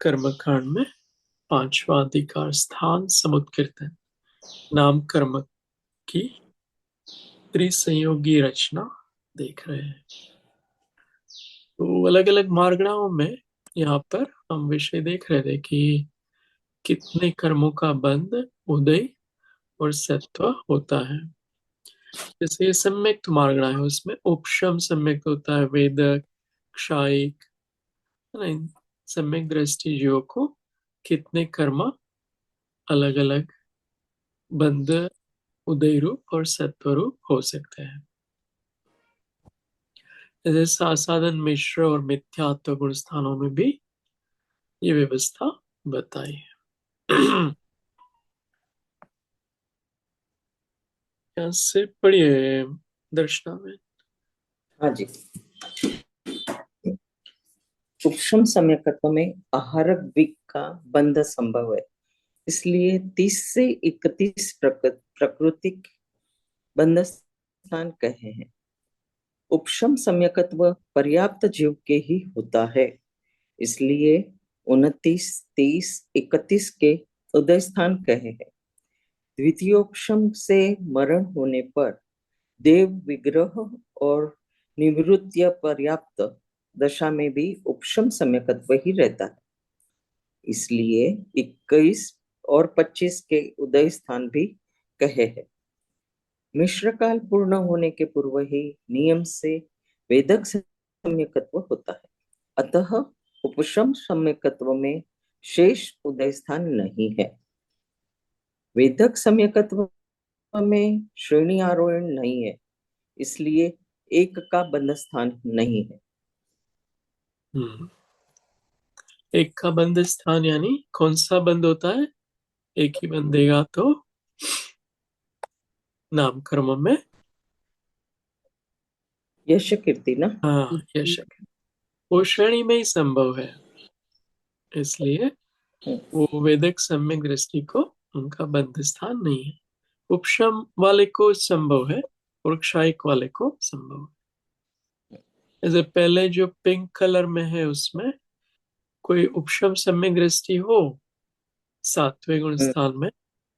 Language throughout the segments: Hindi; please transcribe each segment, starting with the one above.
कर्मकांड में पांचवा अधिकार स्थान समुत्कीर्तन नाम कर्म की त्रिसंयोगी रचना देख रहे हैं। तो अलग अलग मार्गणाओं में यहाँ पर हम विषय देख रहे थे कि कितने कर्मों का बंध उदय और सत्व होता है। जैसे ये सम्यक्त मार्गणा है, उसमें उपशम सम्यक्त होता है, वेदक, क्षायिक, है ना। इन सम्यक दृष्टि जीवों को कितने कर्म अलग अलग बंध उदय रूप और सत्व रूप हो सकते हैं। जैसे साधन मिश्र और मिथ्यात्व गुण स्थानों में भी ये व्यवस्था बताई है। यहाँ से पढ़िए दर्शना में। हाँ जी। उपशम सम्यकत्व में आहारक द्विक का बंध संभव है, इसलिए 30 से 31 प्राकृतिक बंध स्थान कहे हैं। उपशम सम्यकत्व पर्याप्त जीव के ही होता है, इसलिए 29, 30, 31 के उदय स्थान कहे हैं। द्वितीयोपशम से मरण होने पर देव विग्रह और निवृत्ति पर्याप्त दशा में भी उपशम सम्यकत्व ही रहता है, इसलिए 21 और 25 के उदय स्थान भी कहे हैं। मिश्र काल पूर्ण होने के पूर्व ही नियम से वेदक सम्यकत्व होता है, अतः उपशम सम्यकत्व में शेष उदय स्थान नहीं है। वेदक सम्यकत्व में श्रेणी आरोहण नहीं है, इसलिए एक का बंध स्थान नहीं है। एक का बंध स्थान यानी कौन सा बंध होता है? एक ही बंधेगा तो नाम कर्म में यश कीर्ति ना। हाँ यश वो श्रेणी में ही संभव है, इसलिए वो वेदक सम्यक दृष्टि को उनका बंध स्थान नहीं है। उपशम वाले को संभव है और क्षायिक वाले को संभव है। जैसे पहले जो पिंक कलर में है उसमें कोई उपशम सम्यक दृष्टि हो सातवें गुण स्थान में,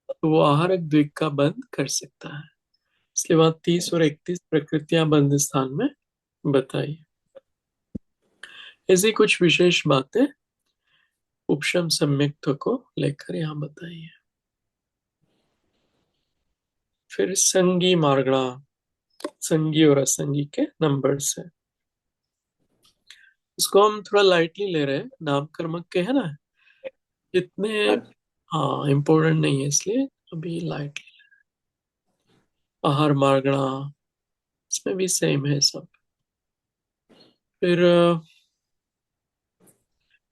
तो वो आहारक द्विक का बंध कर सकता है। इसलिए वहां 30 और 31 प्रकृतियां बंध स्थान में बताई। ऐसी कुछ विशेष बातें उपशम सम्यक्त्व को लेकर यहाँ बताई है। फिर संगी मार्गणा, संगी और असंगी के नंबर से इसको हम थोड़ा लाइटली ले रहे हैं, नाम कर्मक के है ना, इतने हाँ इम्पोर्टेंट नहीं है, इसलिए अभी लाइटली। आहार मार्गणा, इसमें भी सेम है सब। फिर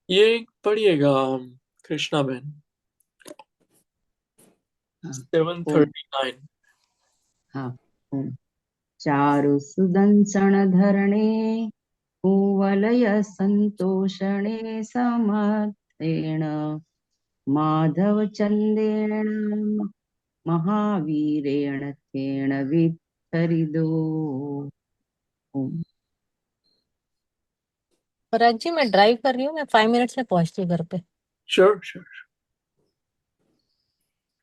ये पढ़िएगा कृष्णा बहन, हाँ, 739। हाँ, चारु सुदंसन धरणे कुवलय संतोषणे समर्थेण माधव चंदेन महावीरेण तेण वितरिदो। पराग जी मैं ड्राइव कर रही हूँ, मैं 5 मिनट्स में पहुंचती हूँ घर पे। Sure sure.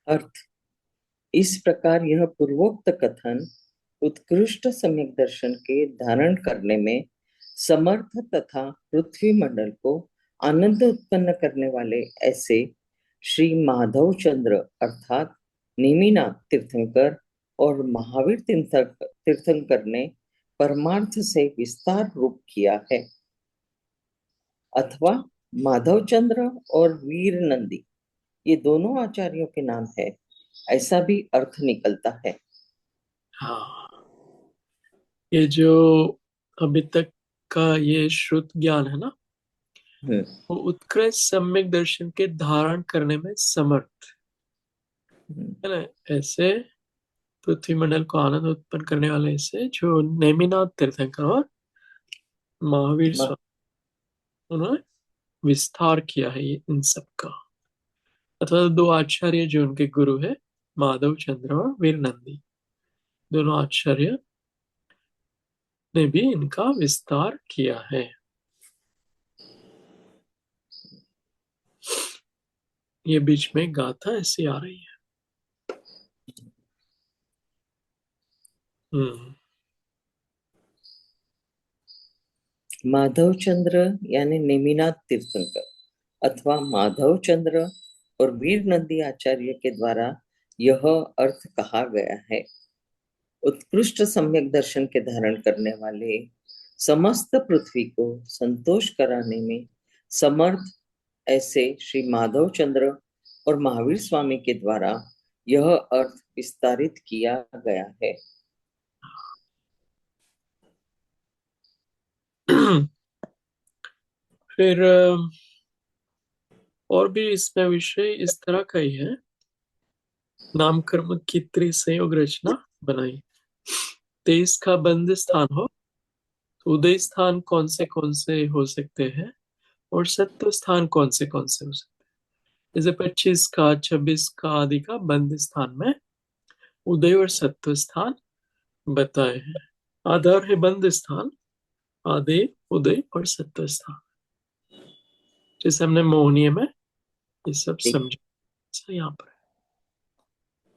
अर्थ इस प्रकार यह पूर्वोक्त कथन उत्कृष्ट सम्यक दर्शन के धारण करने में समर्थ तथा पृथ्वी मंडल को आनंद उत्पन्न करने वाले ऐसे श्री माधव चंद्र अर्थात नेमिनाथ तीर्थंकर और महावीर तीर्थंकर ने परमार्थ से विस्तार रूप किया है, अथवा माधव चंद्र और वीर नंदी ये दोनों आचार्यों के नाम है, ऐसा भी अर्थ निकलता है। हाँ, ये जो अभी तक का ये श्रुत ज्ञान है ना, वो उत्कृष्ट सम्यक दर्शन के धारण करने में समर्थ है ना। ऐसे पृथ्वी मंडल को आनंद उत्पन्न करने वाले ऐसे जो नेमिनाथ तीर्थंकर और महावीर स्वामी, उन्होंने विस्तार किया है ये इन सब का। अथवा दो आचार्य जो उनके गुरु है, माधव चंद्र और वीर नंदी, दोनों आचार्य ने भी इनका विस्तार किया है। ये बीच में गाथा ऐसी आ रही है। हम्म। माधव चंद्र यानी नेमिनाथ तीर्थंकर अथवा माधव चंद्र और वीर नंदी आचार्य के द्वारा यह अर्थ कहा गया है। उत्कृष्ट सम्यक दर्शन के धारण करने वाले, समस्त पृथ्वी को संतोष कराने में समर्थ ऐसे श्री माधव चंद्र और महावीर स्वामी के द्वारा यह अर्थ विस्तारित किया गया है। फिर और भी इसमें विषय इस तरह का ही है। नाम कर्म की त्रिसंयोग रचना बनाई। 23 का बंद स्थान हो तो उदय स्थान कौन से हो सकते हैं और सत्व स्थान कौन से हो सकते हैं। जैसे 25 का 26 का आदि का बंद स्थान में उदय और सत्व स्थान बताए हैं। आधार है बंद स्थान, आदि उदय और सत्व स्थान। जैसे हमने मोहनीय में ये सब समझा, यहाँ पर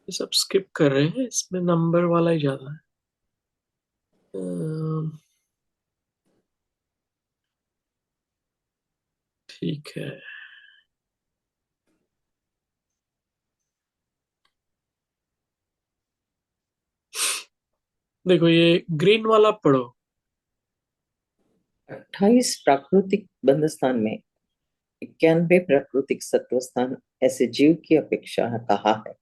ये सब स्किप कर रहे हैं, इसमें नंबर वाला ही ज्यादा है। ठीक है, देखो ये ग्रीन वाला पढ़ो। 28 प्राकृतिक बंध स्थान में 91 प्राकृतिक सत्व स्थान ऐसे जीव की अपेक्षा कहा है।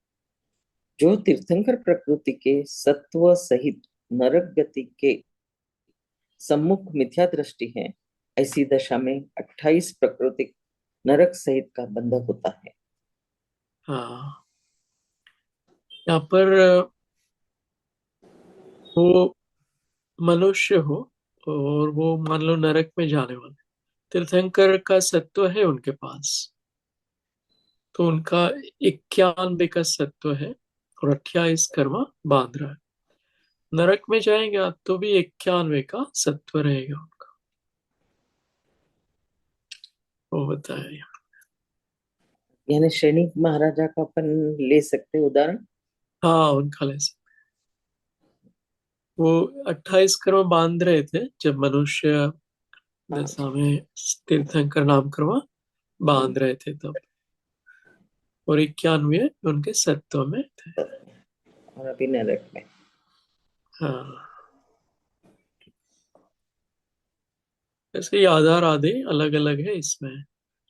जो तीर्थंकर प्रकृति के सत्व सहित नरक गति के सम्मुख मिथ्या दृष्टि है, ऐसी दशा में 28 प्राकृतिक नरक सहित का बंध होता है। हाँ, यहाँ पर वो मनुष्य हो और वो मान लो नरक में जाने वाले, तीर्थंकर का सत्व है उनके पास, तो उनका 91 का सत्व है और 28 कर्म बांध रहा है। नरक में जाएगा तो भी 91 का सत्व रहेगा उनका, वो बताया। यानी श्रेणी महाराजा का अपन ले सकते उदाहरण। हाँ, उनका ले सकते। वो 28 कर्म बांध रहे थे जब मनुष्य दशा में तीर्थंकर नाम कर्म बांध रहे थे तब, और 91 उनके सत्व में थे। और अभी नरक में। हाँ, ऐसे ही आधार आदि अलग अलग है इसमें।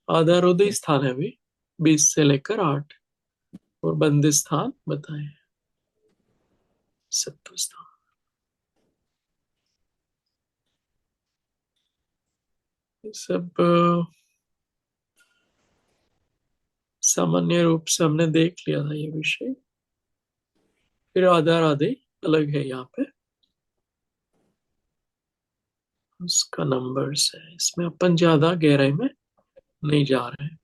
आधार उदय स्थान है अभी 20 से लेकर 8, और बंदी स्थान बताए सत्व स्थान। ये सब सामान्य रूप से हमने देख लिया था ये विषय। फिर आधार आदि अलग है यहाँ पे, उसका नंबर्स है, इसमें अपन ज्यादा गहराई में नहीं जा रहे हैं।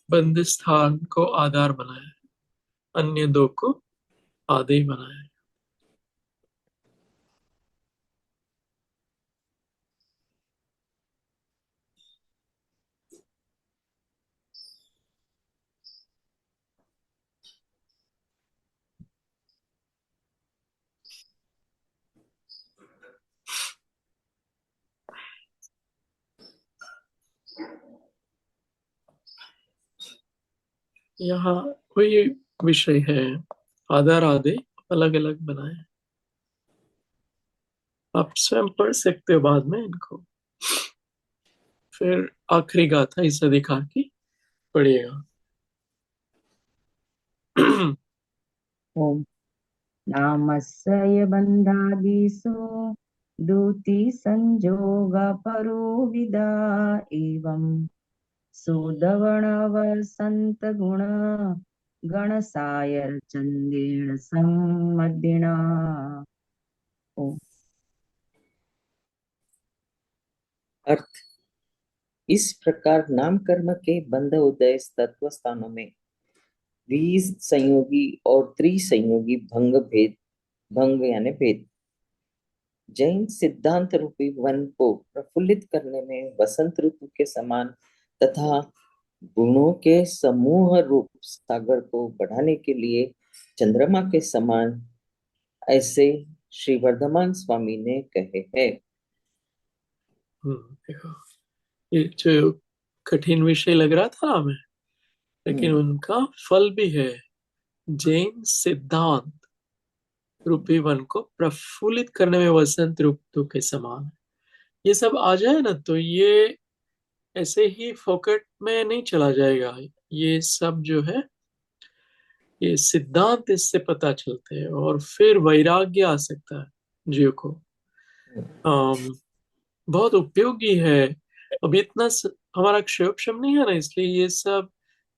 बंद स्थान को आधार बनाया, अन्य दो को आदि बनाया। यहाँ वही विषय है, आधार आदि अलग अलग बनाए। आप स्वयं पढ़ सकते हो बाद में इनको। फिर आखिरी गाथा इस अधिकार की पढ़िएगा। ओम नामस्य बन्धादिषु दूति संजोग परोविदा एवं सुदवणवसन्त गुण गणसायर चंदेन सम्मदिना। ओम। अर्थ, इस प्रकार नाम कर्म के बंध उदय तत्व स्थानों में द्विसंयोगी और त्रिसंयोगी भंग भेद भंग यानी भेद। जैन सिद्धांत रूपी वन को प्रफुल्लित करने में वसंत ऋतु के समान तथा गुणों के समूह रूप सागर को बढ़ाने के लिए चंद्रमा के समान, ऐसे श्री वर्धमान स्वामी ने कहे हैं। देखो, ये जो कठिन विषय लग रहा था हमें, लेकिन उनका फल भी है। जैन सिद्धांत रूपी वन को प्रफुल्लित करने में वसंत ऋतु के समान है। ये सब आ जाए ना तो ये ऐसे ही फोकट में नहीं चला जाएगा। ये सब जो है, ये सिद्धांत इससे पता चलते हैं और फिर वैराग्य आ सकता है जीव को। बहुत उपयोगी है। अब इतना हमारा क्षोभक्षम नहीं है ना, इसलिए ये सब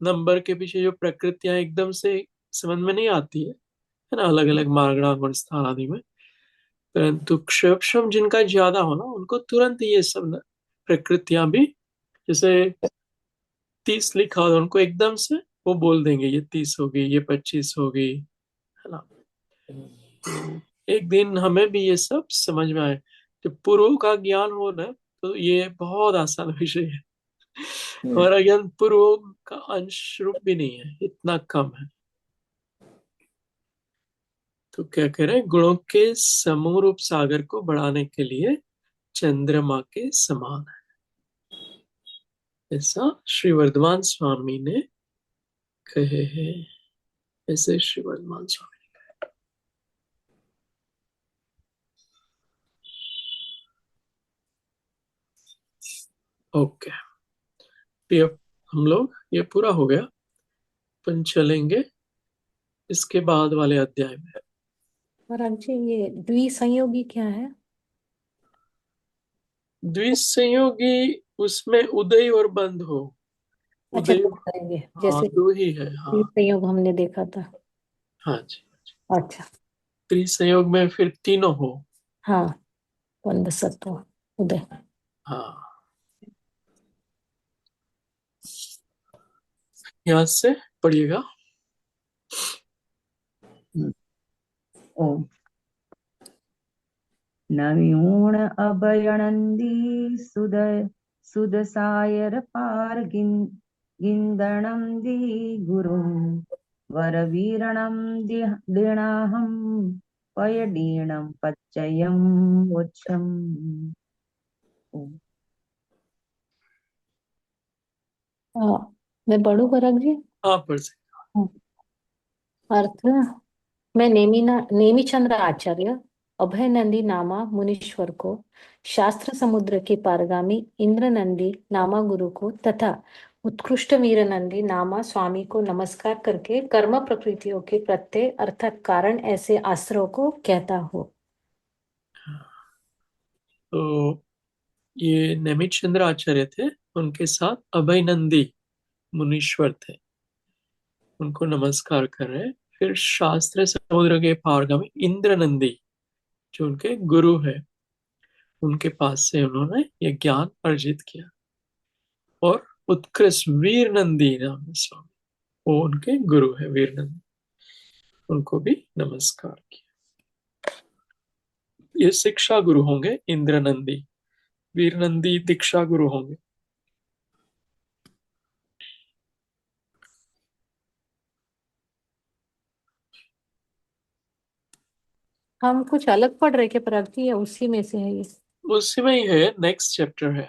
नंबर के पीछे जो प्रकृतियां एकदम से समझ में नहीं आती है ना, अलग अलग मार्गणा गुण स्थान आदि में। परंतु क्षोभक्षम जिनका ज्यादा हो ना, उनको तुरंत ये सब प्रकृतियां भी, जैसे 30 लिखा हो तो उनको एकदम से वो बोल देंगे ये 30 होगी, ये 25 होगी, है ना। तो एक दिन हमें भी ये सब समझ में आए। जब पूर्वों का ज्ञान हो ना, तो ये बहुत आसान विषय है। हमारा ज्ञान पूर्वों का अंश रूप भी नहीं है, इतना कम है। तो क्या कह रहे हैं, गुणों के समूह रूप सागर को बढ़ाने के लिए चंद्रमा के समान है, ऐसा श्री वर्धमान स्वामी ने कहे हैं। ऐसे श्री वर्धमान स्वामी। ओके, तो अब हम लोग ये पूरा हो गया, अपन चलेंगे इसके बाद वाले अध्याय में। और जी ये द्विसंयोगी क्या है? द्विसंयोगी उसमें उदय और बंध हो। अच्छा, उदय, दो करेंगे हाँ जैसे दो ही है, हाँ। त्रिसंयोग हमने देखा था। हाँ जी। अच्छा। त्रिसंयोग में फिर तीनों हो। हाँ, बंध सत्व उदय। हाँ, यहाँ से पढ़िएगा। ओम नव्यूण अभयनंदी सुदय सुदसायर पार गिंदणं दी गुरुं वरवीरणं दीणाहं पयडीणं पच्चयं वोच्छम्। ओम। हाँ, मैं पढ़ूं पराग जी? हाँ, पढ़ सकते। हाँ। अर्थ, मैं नेमिचंद्र आचार्य अभयनंदी नामा मुनीश्वर को, शास्त्र समुद्र के पारगामी इंद्रनंदी नामा गुरु को तथा उत्कृष्ट वीरनंदी नामा स्वामी को नमस्कार करके कर्म प्रकृतियों के प्रत्यय अर्थात कारण ऐसे आश्रयों को कहता हूँ। तो ये नमित चंद्र आचार्य थे, उनके साथ अभयनंदी मुनीश्वर थे, उनको नमस्कार कर रहे हैं। फिर शास्त्र समुद्र के पारगामी इंद्रनंदी जो उनके गुरु है, उनके पास से उन्होंने ये ज्ञान अर्जित किया। और उत्कृष्ट वीर नंदी नाम स्वामी, वो उनके गुरु है वीर नंदी, उनको भी नमस्कार किया। ये शिक्षा गुरु होंगे इंद्र नंदी, वीर नंदी दीक्षा गुरु होंगे। हम कुछ अलग पढ़ रहे क्या पराग जी, या उसी में से है ये? उसी में ही है, नेक्स्ट चैप्टर है।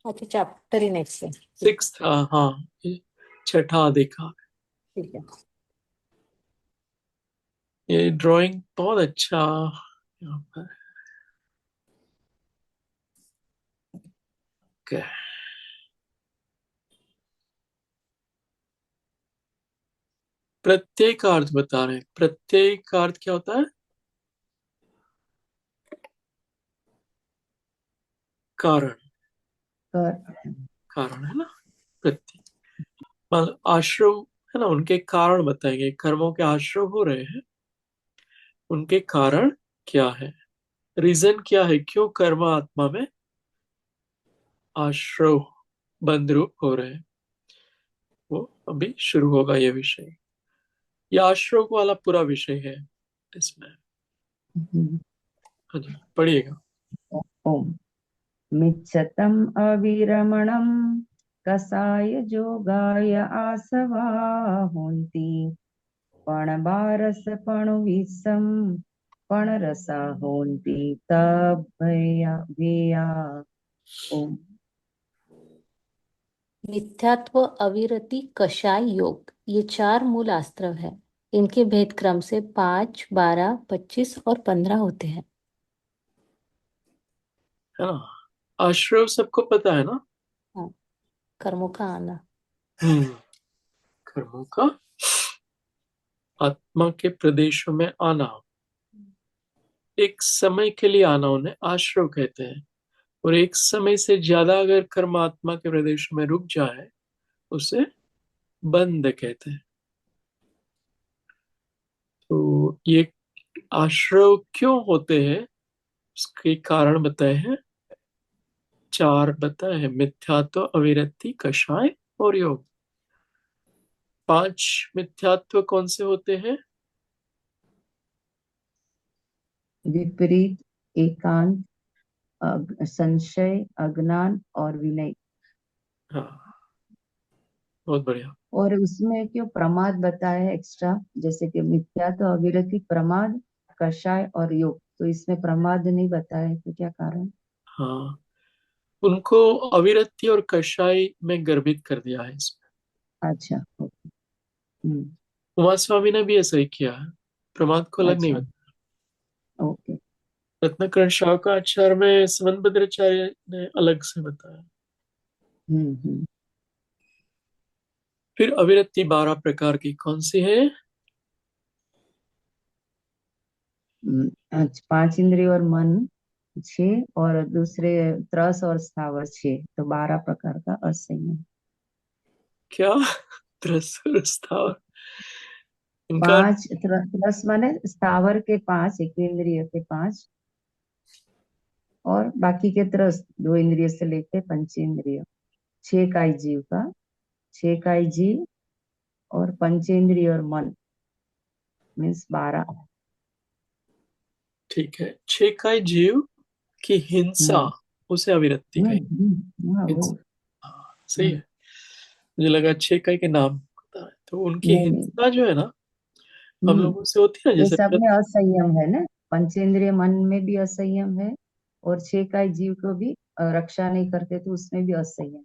अच्छा, चैप्टर ही नेक्स्ट है। 6th, हाँ, ये छठा देखा। ठीक है। ये ड्राइंग बहुत अच्छा यहाँ पर। Okay. प्रत्यय का अर्थ बता रहे हैं। प्रत्यय का अर्थ क्या होता है? कारण। कारण है ना प्रत्यय, मतलब आश्रव है ना, उनके कारण बताएंगे। कर्मों के आश्रव हो रहे हैं, उनके कारण क्या है, रीजन क्या है, क्यों कर्म आत्मा में आश्रव बंध रूप हो रहे हैं, वो अभी शुरू होगा ये विषय। ये आश्रव वाला पूरा विषय है इसमें। हाँ जी, पढ़िएगा। ओम मिच्छतम अविरमणम कसाय जोगाय आसवा होन्ति पणबारस पणुविसम पणरसा होन्ति तभया भेया। ओम। मिथ्यात्व, अविरति, कषाय, योग, ये 4 मूल अस्त्र है। इनके भेद क्रम से 5, 12, 25 और 15 होते हैं। है ना? आश्रव सबको पता है ना? हाँ, कर्मों का आना। कर्मों का आत्मा के प्रदेशों में आना, एक समय के लिए आना, उन्हें आश्रव कहते हैं। और एक समय से ज्यादा अगर कर्म आत्मा के प्रदेशों में रुक जाए उसे बंध कहते हैं। तो ये आश्रव क्यों होते हैं, उसके कारण बताए हैं, 4 बताए हैं: मिथ्यात्व, अविरति, कषाय और योग। 5 मिथ्यात्व कौन से होते हैं? विपरीत, एकांत, संशय, अज्ञान और विनय। हाँ, बहुत बढ़िया। और उसमें क्यों प्रमाद बताया है एक्स्ट्रा, जैसे कि मिथ्या तो अविरति, प्रमाद, कषाय और योग, तो इसमें प्रमाद नहीं बताया है, तो क्या कारण? हाँ, उनको अविरति और कषाय में गर्भित कर दिया है इसमें। अच्छा, ओके। हम्म। उमा स्वामी ने भी ऐसा ही किया है, प्रमाद को अलग नहीं अच्छा, बताया। ओके। रत्नाकरण शाकाचार्य में समन भद्राचार्य ने अलग से बताया। हम्म। फिर अविरति 12 प्रकार की कौन सी है? अच्छा, 5 इंद्रिय और मन 6, और दूसरे त्रस और स्थावर 6, तो 12 प्रकार का असंयम। क्या? त्रस्ता इनका? 5 त्रस माने स्थावर के 5, एक इंद्रिय के 5, और बाकी के त्रस 2 इंद्रिय से लेके पंचेंद्रिय, 6 का जीव का, 6 का जीव और पंचेंद्रिय और मन, मीन्स 12। ठीक है, 6 का जीव की हिंसा, हम्म उसे अविरति कही। हाँ, वो। हिंसा, हाँ सही हम्म, है। मुझे लगा 6 का के नाम पता है, तो उनकी नहीं नहीं। हिंसा जो है ना, हम हम्म लोगों से होती है ना, ये जैसे सब में असंयम है ना, पंचेंद्रिय मन में भी असंयम है, और 6 का जीव को भी रक्षा नहीं करते तो उसमें भी असंयम।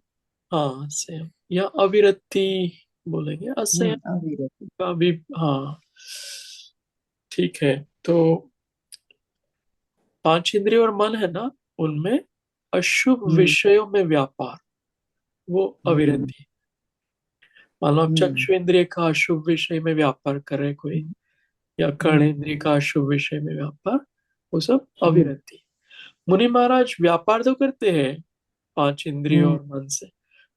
हाँ सेम, या अविरति बोलेंगे, असंयम अविरति। का भी। हाँ, ठीक है। तो 5 इंद्रिय और मन है ना, उनमें अशुभ हम्म विषयों में व्यापार, वो हम्म अविरति। मान लो आप हम्म चक्षु इंद्रिय का अशुभ विषय में व्यापार कर रहे कोई, या कर्ण हम्म इंद्रिय का अशुभ विषय में व्यापार, वो सब हम्म अविरति। मुनि महाराज व्यापार तो करते हैं 5 इंद्रियों हम्म और मन से,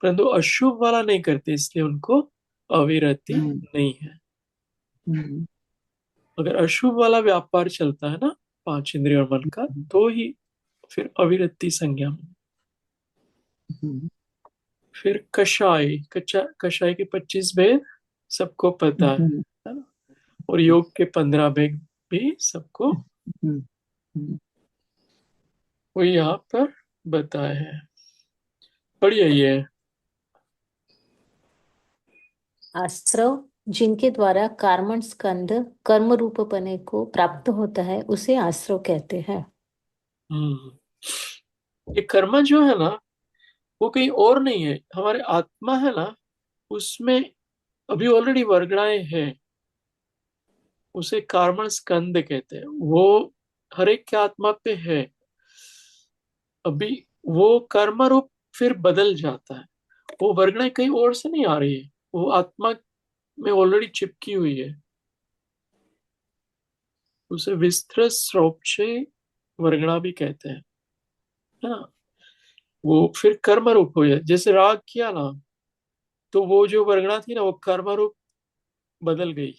परंतु अशुभ वाला नहीं करते, इसलिए उनको अविरति हम्म नहीं है। हम्म अगर अशुभ वाला व्यापार चलता है ना 5 इंद्रिय और मन का, तो ही फिर अविरति संज्ञा में। हम्म फिर कषाय, कषाय के 25 भेद सबको पता हम्म है ना? और योग के 15 भेद भी सबको हम्म हम्म वो यहाँ पर बताए हैं। पढ़िए ये। आश्रव, जिनके द्वारा कार्मण स्कंध कर्म रूपपने को प्राप्त होता है, उसे आश्रव कहते हैं। हम्म ये कर्म जो है ना, वो कहीं और नहीं है, हमारे आत्मा है ना, उसमें अभी ऑलरेडी वर्गणाएं हैं, उसे कार्मण स्कंद कहते हैं। वो हर एक के आत्मा पे है। अभी वो कर्म रूप फिर बदल जाता है, वो वर्गणाएं कहीं और से नहीं आ रही है, वो आत्मा में ऑलरेडी चिपकी हुई है। उसे विस्तृत स्वरूपचे वर्गणा भी कहते हैं, है ना? वो फिर कर्म रूप हो जाए, जैसे राग किया ना, तो वो जो वर्गणा थी ना, वो कर्म रूप बदल गई।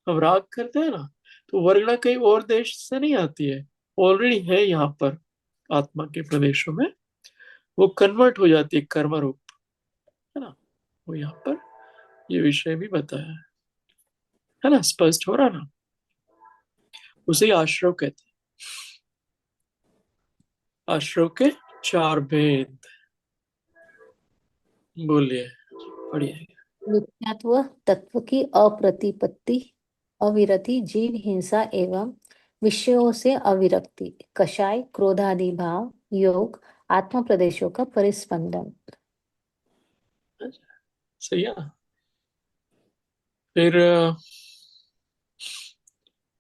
हम राग करते हैं ना, तो वर्गणा कहीं और देश से नहीं आती है, ऑलरेडी है यहाँ पर आत्मा के प्रदेशों में, वो कन्वर्ट हो जाती है कर्म रूप, है ना? वो यहाँ पर ये विषय भी बताया है ना? स्पष्ट हो रहा ना? उसे आश्रव कहते हैं। आश्रव के 4 भेद। बोलिए, पढ़िए। मिथ्यात्व तत्व की अप्रतिपत्ति, अविरति, जीव हिंसा एवं विषयों से अविरक्ति, कषाय, क्रोधादि भाव, योग, आत्म प्रदेशों का परिस्पंदन। सही है। फिर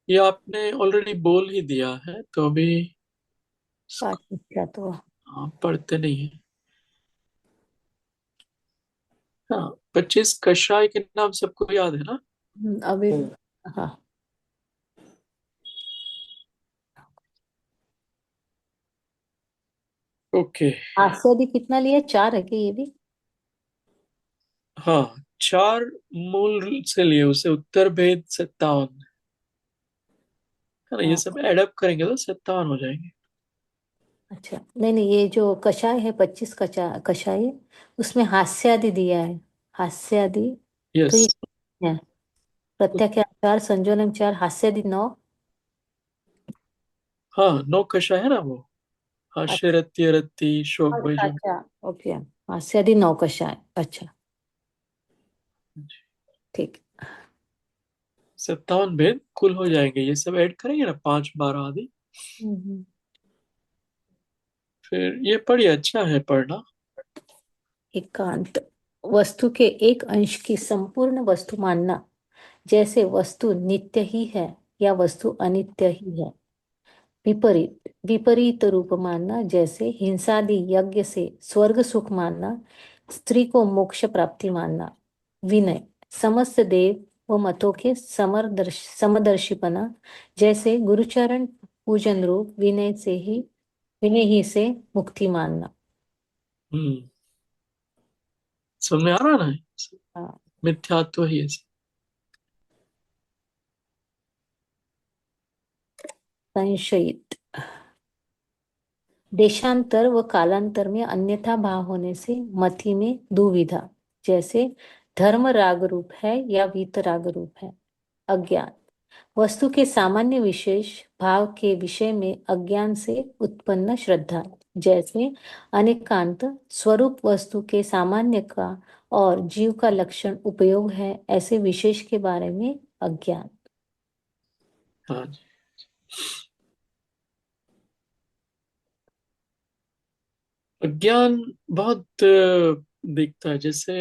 ये आपने ऑलरेडी बोल ही दिया है, तो अभी पाठ मिथ्यात्व। आप पढ़ते नहीं है। हाँ, 25 कषाय के नाम सबको याद है ना? अभी हाँ, ओके। आस्वादी कितना लिया? 4 है क्या ये भी? हाँ, 4 मूल से लिए उसे, उत्तर भेद 57 है ना। ये हाँ, सब एडअप करेंगे तो 57 हो जाएंगे। अच्छा, नहीं नहीं, ये जो कषाय है 25 कषाय है, उसमें हास्यादि दिया है। हास्यादि तो यस। ये है। प्रत्याख्यान 4, संजोलन 4, हास्यादि 9। हाँ, 9 कषाय है ना वो। हास्य, रत्य, रत्ती, शोक, अच्छा भजन। अच्छा, ओके। हास्यादि 9 कषाय, अच्छा, ठीक। 57 भेद कुल हो जाएंगे। ये सब ऐड करेंगे ना, 5, 12 आदि। हम्म। फिर ये पढ़िए, अच्छा है पढ़ना। एकांत, वस्तु के एक अंश की संपूर्ण वस्तु मानना, जैसे वस्तु नित्य ही है या वस्तु अनित्य ही है। विपरीत, विपरीत रूप मानना, जैसे हिंसादि यज्ञ से स्वर्ग सुख मानना, स्त्री को मोक्ष प्राप्ति मानना। विनय, समस्त देव व मतों के समदर्शीपना, जैसे गुरुचरण पूजन रूप विनय ही से मुक्ति मानना। हम्म, समझ में आ रहा ना? हाँ। मिथ्यात्व ही है। संशयित, देशांतर व कालांतर में अन्यथा भाव होने से मति में दुविधा, जैसे धर्म राग रूप है या वीत राग रूप है। अज्ञान, वस्तु के सामान्य विशेष भाव के विषय में अज्ञान से उत्पन्न श्रद्धा, जैसे अनेकांत स्वरूप वस्तु के सामान्य का और जीव का लक्षण उपयोग है, ऐसे विशेष के बारे में अज्ञान। हाँ जी। अज्ञान बहुत दिखता है। जैसे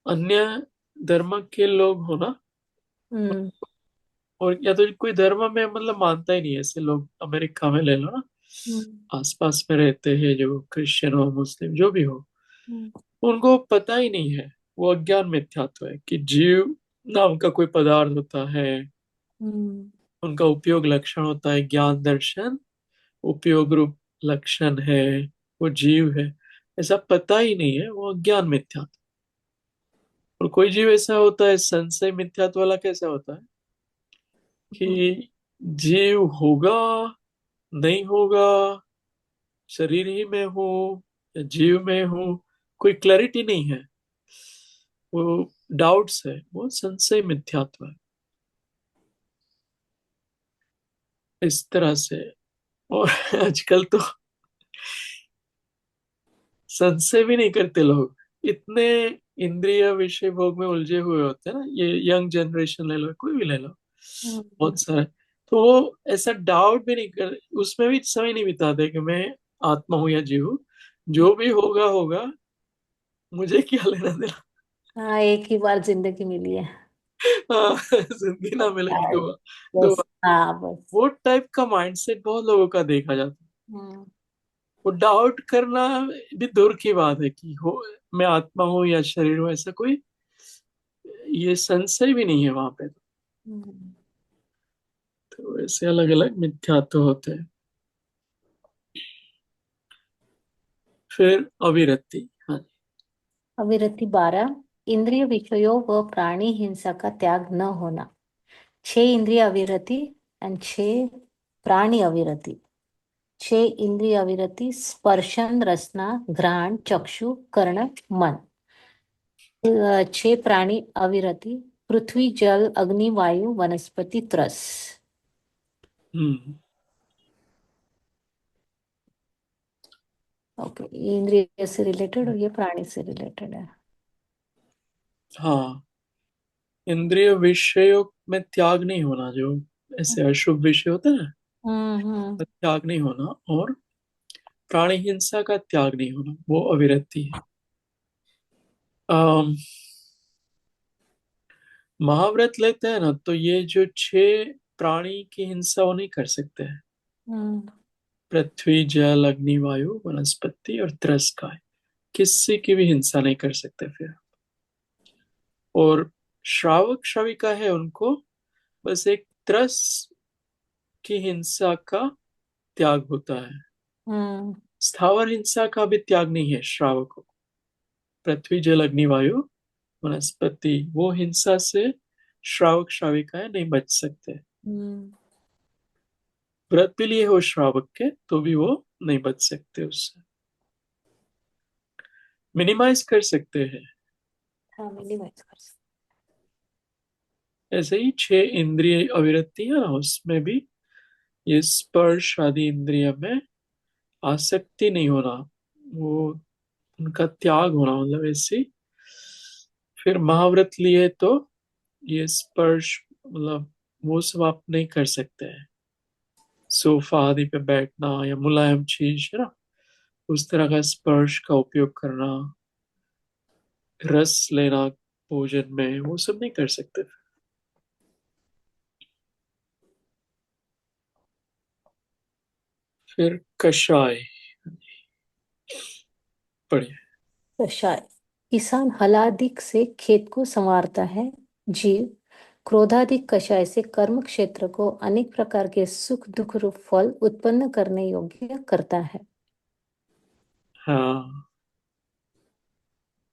अन्य धर्म के लोग हो ना, हम्म। और या तो कोई धर्म में मतलब मानता ही नहीं है। ऐसे लोग अमेरिका में ले लो ना, हम्म। आसपास में रहते हैं, जो क्रिश्चियन हो, मुस्लिम जो भी हो, हम्म। उनको पता ही नहीं है। वो अज्ञान मिथ्यात्व है कि जीव नाम का कोई पदार्थ होता है। हम्म। उनका उपयोग लक्षण होता है, ज्ञान दर्शन उपयोग रूप लक्षण है। वो जीव है, ऐसा पता ही नहीं है। वो अज्ञान मिथ्यात्व। और कोई जीव ऐसा होता है, संशय मिथ्यात्व वाला कैसा होता है कि जीव होगा, नहीं होगा, शरीर ही में हो या जीव में हो, कोई क्लैरिटी नहीं है। वो डाउट्स है, वो संशय मिथ्यात्व है। इस तरह से। और आजकल तो संशय भी नहीं करते लोग, इतने इंद्रिय विषय भोग में उलझे हुए होते हैं ना। ये यंग जनरेशन ले लो, कोई भी ले लो, हम्म। बहुत सारे। तो वो ऐसा डाउट भी नहीं कर, उसमें भी समय नहीं बिताते कि मैं आत्मा हूं या जीव हूं। जो भी होगा होगा, मुझे क्या लेना देना। हाँ, एक ही बार जिंदगी मिली है। हाँ, जिंदगी ना मिलेगी हाँ, दोबारा। बस, दोबारा हाँ बस। वो टाइप का माइंडसेट बहुत लोगों का देखा जाता है। हम्म। वो डाउट करना भी दूर की बात है कि हो मैं आत्मा हूं या शरीर हूं, ऐसा कोई ये संशय भी नहीं है वहां पे। हम्म। तो ऐसे अलग अलग मिथ्यात्व होते हैं। फिर अविरति। हाँ जी। अविरति 12, इंद्रिय विषयों व प्राणी हिंसा का त्याग न होना। 6 इंद्रिय अविरति एंड 6 प्राणी अविरति। 6 इंद्रिय अविरति, स्पर्शन, रसना, घ्राण, चक्षु, कर्ण, मन। 6 प्राणी अविरति, पृथ्वी जल अग्नि वायु वनस्पति त्रस। हम्म ओके, ये इंद्रिय से रिलेटेड और ये प्राणी से रिलेटेड है। हाँ, इंद्रिय विषयों में त्याग नहीं होना, जो ऐसे अशुभ विषय होते हैं ना, हम्म। का त्याग नहीं होना, और प्राणी हिंसा का त्याग नहीं होना, वो अविरति है। अम, महाव्रत लेते हैं ना, तो ये जो 6 प्राणी की हिंसा वो नहीं कर सकते हैं। हम्म। पृथ्वी जल अग्नि वायु वनस्पति और त्रस्काय, किसी की भी हिंसा नहीं कर सकते फिर। और श्रावक श्राविका है, उनको बस एक त्रस की हिंसा का त्याग होता है। हम्म। स्थावर हिंसा का भी त्याग नहीं है श्रावकों को। पृथ्वी जल अग्नि वायु वनस्पति, वो हिंसा से श्रावक श्राविकाएं नहीं बच सकते। हम्म। व्रत भी लिए हो श्रावक के, तो भी वो नहीं बच सकते उससे। मिनिमाइज कर सकते हैं। हाँ, मिनिमाइज कर सकते। ऐसे ही 6 इंद्रिय अविरति है ना, उसमें भी ये स्पर्श आदि इंद्रिय में आसक्ति नहीं होना, वो उनका त्याग होना, मतलब ऐसी। फिर महाव्रत लिए तो ये स्पर्श, मतलब वो सब आप नहीं कर सकते हैं। सोफा आदि पे बैठना या मुलायम चीज है ना, उस तरह का स्पर्श का उपयोग करना, रस लेना भोजन में, वो सब नहीं कर सकते। फिर कषाय पढ़िए। कषाय। किसान हलादिक से खेत को संवारता है। जीव क्रोधाधिक कषाय से कर्म क्षेत्र को अनेक प्रकार के सुख दुख रूप फल उत्पन्न करने योग्य करता है। हाँ,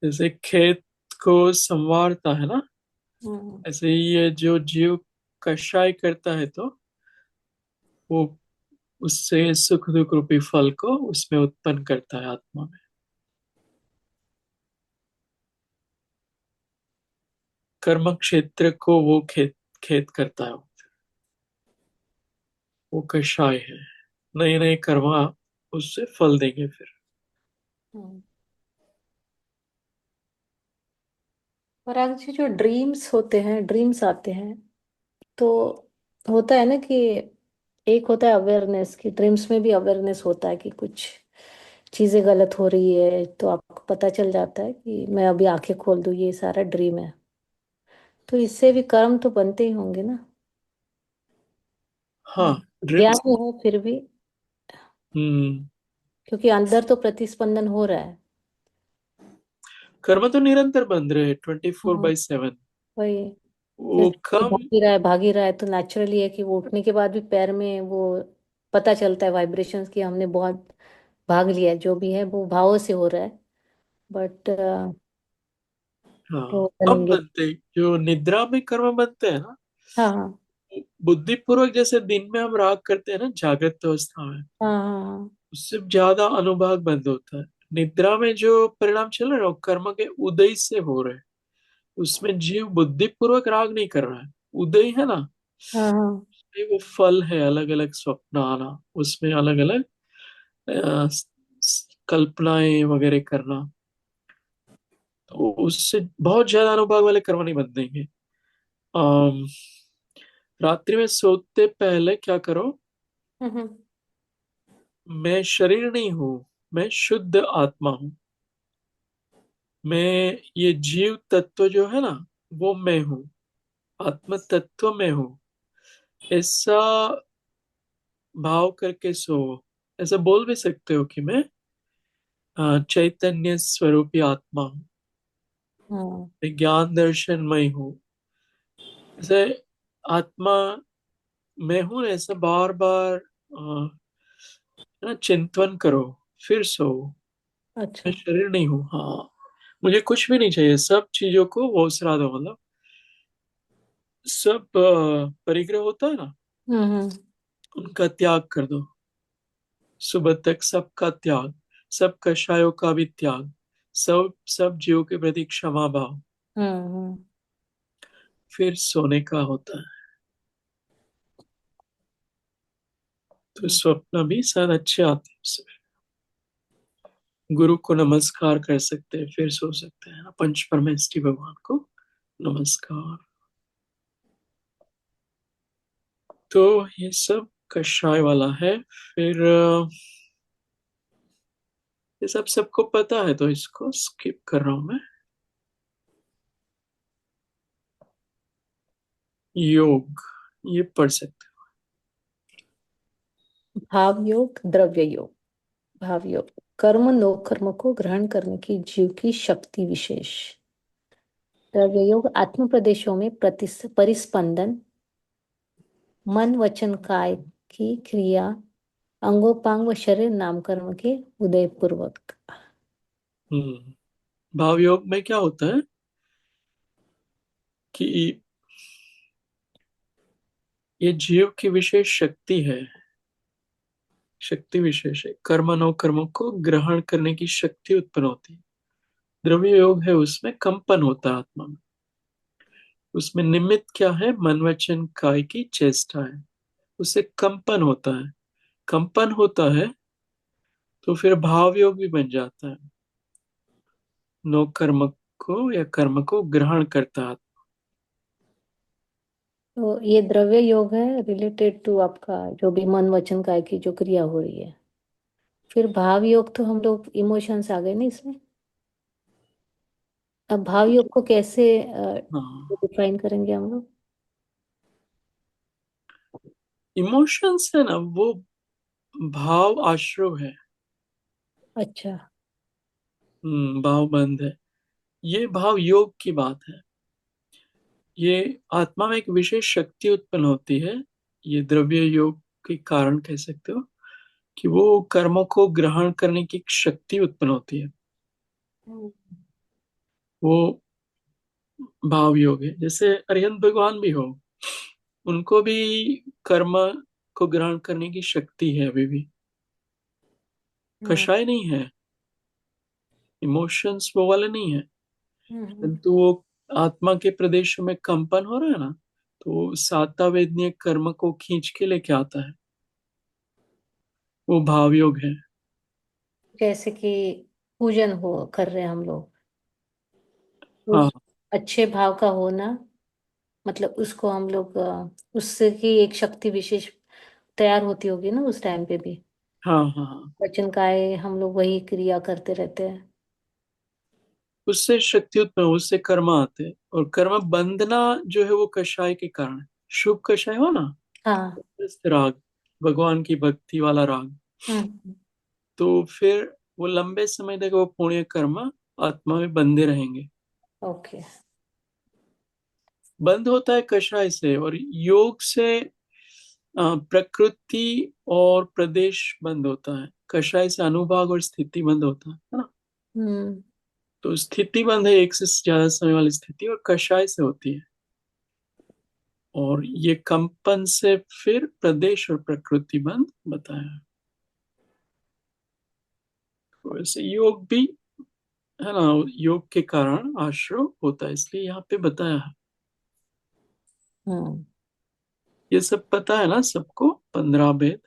जैसे खेत को संवारता है ना, हम्म। ऐसे ही ये जो जीव कषाय करता है, तो वो उससे सुख दुख रूपी फल को उसमें उत्पन्न करता है आत्मा में। कर्म क्षेत्र को वो खेत खेत करता है, वो कषाय है। नए नए कर्म उससे फल देंगे फिर। हम्म। और आगे जो ड्रीम्स होते हैं, ड्रीम्स आते हैं, तो होता है ना कि एक होता है अवेयरनेस, की ड्रीम्स में भी अवेयरनेस होता है कि कुछ चीजें गलत हो रही है, तो आपको पता चल जाता है कि मैं अभी आंखें खोल दूं, ये सारा ड्रीम है। तो इससे भी कर्म तो बनते ही होंगे ना। हाँ, ज्ञान ड्रीम्स। में है फिर भी, हम्म क्योंकि अंदर तो प्रतिस्पंदन हो रहा है। कर्म तो निरंतर बन रहे हैं, हाँ, 24/7। वही। वो जैसे कम। भाग ही रहा है, तो नेचुरली है कि वो उठने के बाद भी पैर में वो पता चलता है वाइब्रेशंस की, हमने बहुत भाग लिया है। जो भी है वो भावों से हो रहा है, बट वो हाँ, कम बनेंगे। बनते हैं। जो निद्रा में कर्म बनते हैं ना, हाँ हाँ बुद्धिपूर्वक, जैसे दिन में हम राग करते हैं ना जागृत अवस्था में, हाँ हाँ हाँ। उससे ज्यादा अनुभाग बंद होता है। निद्रा में जो परिणाम चल रहे हैं, वो कर्म के उदय से हो रहे हैं। उसमें जीव बुद्धिपूर्वक राग नहीं कर रहा है। उदय है ना, हाँ हाँ। ये वो फल है, अलग अलग स्वप्न आना, उसमें अलग अलग कल्पनाएं वगैरह करना, तो उससे बहुत ज्यादा अनुभाग वाले कर्म नहीं बन देंगे। अम, रात्रि में सोते पहले क्या करो, हम्म। मैं शरीर नहीं हूं, मैं शुद्ध आत्मा हूं। मैं ये जीव तत्व जो है ना, वो मैं हूँ, आत्म तत्व में हूँ, ऐसा भाव करके सो। ऐसा बोल भी सकते हो कि मैं चैतन्य स्वरूपी आत्मा हूँ, हाँ। मैं ज्ञान दर्शनमय हूँ। ऐसे आत्मा मैं हूँ, ऐसा बार बार ना चिंतन करो, फिर सो। मैं अच्छा। शरीर नहीं हूँ, हाँ, मुझे कुछ भी नहीं चाहिए, सब चीजों को वो सरा दो, मतलब सब परिग्रह होता है ना, हम्म। उनका त्याग कर दो। सुबह तक सबका त्याग, सब कषायों का भी त्याग, सब सब जीवों के प्रति क्षमा भाव। हम्म। फिर सोने का होता है। तो स्वप्न भी शायद अच्छे आते हैं उससे। गुरु को नमस्कार कर सकते हैं, फिर सो सकते हैं। पंच परमेष्टि भगवान को नमस्कार। तो ये सब कषाय वाला है। फिर ये सब सबको पता है, तो इसको स्किप कर रहा हूं मैं। योग, ये पढ़ सकते भाव योग, द्रव्य योग। भाव योग, कर्म नो कर्म को ग्रहण करने की जीव की शक्ति विशेष। द्रव्य योग, आत्म प्रदेशों में परिस्पंदन, मन वचन काय की क्रिया, अंगोपांग व शरीर नाम कर्म के उदय पूर्वक। हो। भाव योग में क्या होता है कि ये जीव की विशेष शक्ति है, शक्ति विशेष है। कर्म नो कर्म को ग्रहण करने की शक्ति उत्पन्न होती है। द्रव्य योग है, उसमें कंपन होता है आत्मा में। उसमें निमित्त क्या है? मन वचन काय की चेष्टा है, उससे कंपन होता है। कंपन होता है तो फिर भाव योग भी बन जाता है। नो कर्म को या कर्म को ग्रहण करता है। तो ये द्रव्य योग है रिलेटेड टू आपका जो भी मन वचन काय की जो क्रिया हो रही है। फिर भाव योग तो हम लोग इमोशंस आ गए ना इसमें। अब भाव योग को कैसे हाँ, डिफाइन करेंगे हम लोग? इमोशंस है ना, वो भाव आश्रव है। अच्छा। भाव बंध है। ये भाव योग की बात है। ये आत्मा में एक विशेष शक्ति उत्पन्न होती है। ये द्रव्य योग के कारण कह सकते हो कि वो कर्मों को ग्रहण करने की एक शक्ति उत्पन्न होती है। वो भाव योग है। जैसे अरिहंत भगवान भी हो, उनको भी कर्म को ग्रहण करने की शक्ति है अभी भी। हम्म, कषाय नहीं है, इमोशंस वो वाले नहीं है। हम्म, परंतु वो आत्मा के प्रदेश में कंपन हो रहा है ना, तो साता वेदनीय कर्म को खींच के लेके आता है। वो भाव योग है। जैसे कि पूजन हो कर रहे हैं हम लोग, हाँ उस अच्छे भाव का होना, मतलब उसको हम लोग उससे की एक शक्ति विशेष तैयार होती होगी ना उस टाइम पे भी। हाँ हाँ हाँ। वचन काय हम लोग वही क्रिया करते रहते हैं। उससे शक्ति उत्पन्न, उससे कर्म आते हैं। और कर्म बंधना जो है वो कषाय के कारण है। शुभ कषाय हो ना, हाँ। इस राग, भगवान की भक्ति वाला राग, हम्म। तो फिर वो लंबे समय तक वो पुण्य कर्म आत्मा में बंधे रहेंगे। ओके। बंद होता है कषाय से। और योग से प्रकृति और प्रदेश बंद होता है। कषाय से अनुभाग और स्थिति बंद होता है ना। हम्म। तो स्थिति बंद है, एक से ज्यादा समय वाली स्थिति, और कषाय से होती है। और ये कंपन से फिर प्रदेश और प्रकृति बंद बताया। तो वैसे योग भी है ना, योग के कारण आश्रव होता है, इसलिए यहाँ पे बताया है। हम्म। ये सब पता है ना सबको, 15 भेद।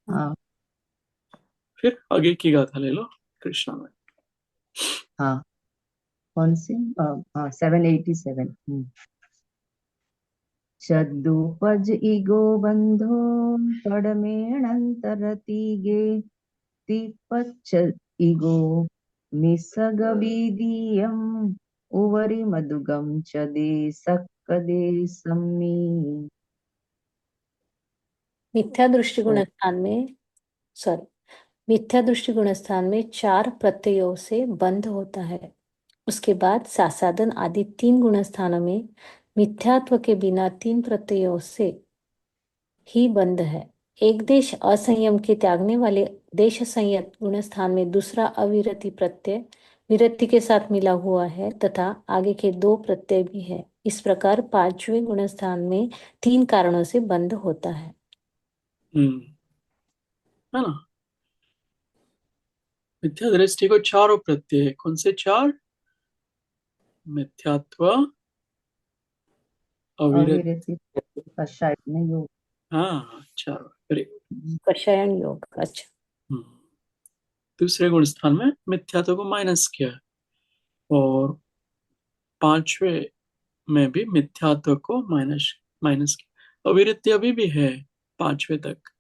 हाँ फिर आगे की गाथा ले लो, कृष्णा में। हाँ। कौन सी? 787। चद्दुपज इगो बंधो पडमेणंतरतीगे तिपच्च इगो निसग बीदीयम उवरी मधुगम च देशक्कदे सम्मी। मिथ्या दृष्टि गुण तो स्थान में, सॉरी, मिथ्या दृष्टि गुण स्थान में चार प्रत्ययों से बंध होता है। उसके बाद सासादन आदि तीन गुण स्थानों में मिथ्यात्व के बिना तीन प्रत्ययों से ही बंध है। एक देश असंयम के त्यागने वाले देश संयत गुण स्थान में दूसरा अविरति प्रत्यय विरति के साथ मिला हुआ है तथा आगे के दो प्रत्यय भी है। इस प्रकार पांचवें गुण स्थान में तीन कारणों से बंध होता है। हम्म, है ना। मिथ्या दृष्टि को चारों प्रत्यय है। कौन से चार? मिथ्यात्व, अविरत। अविरति कषाय में योग। हाँ, चार। वेरी कषायन योग। अच्छा। गुड। दूसरे गुण स्थान में मिथ्यात्व को माइनस किया और पांचवे में भी मिथ्यात्व को माइनस माइनस किया। अविरति अभी भी है पांचवे तक,